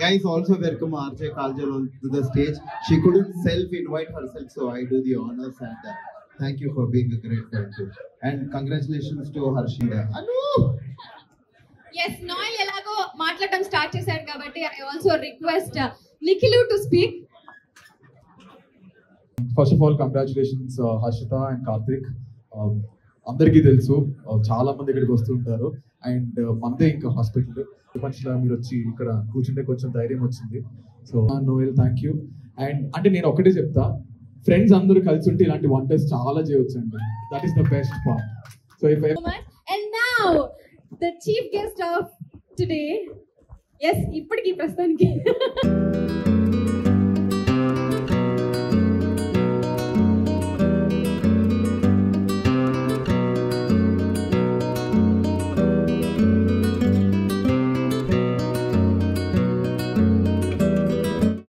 Guys, also welcome RJ Kajal to the stage. She couldn't self-invite herself, so I do the honors and thank you for being a great friend too. And congratulations to Harshida. Anu! Yes, Noel elago మాట్లాడడం start చేశారు కాబట్టి I also request Nikhilu to speak. First of all congratulations Harshitha and Karthik. అందరికీ తెలుసు, చాలా మంది ఇక్కడికి వస్తుంటారు and మనదే ఇంకా హాస్పిటల్ మనుషుల మీరు వచ్చి ఇక్కడ కూర్చుంటే కొంచెం ధైర్యం వచ్చింది. So Noel thank you. And అంటే నేను ఒకటే చెప్తా, ఫ్రెండ్స్ అందరూ కలిసి ఉంటే ఇలాంటి వంటర్స్ చాలా చేయొచ్చు అండి. That is the best part. So if And now the chief guest of today, yes, ఇప్పటికి ప్రస్తుతానికి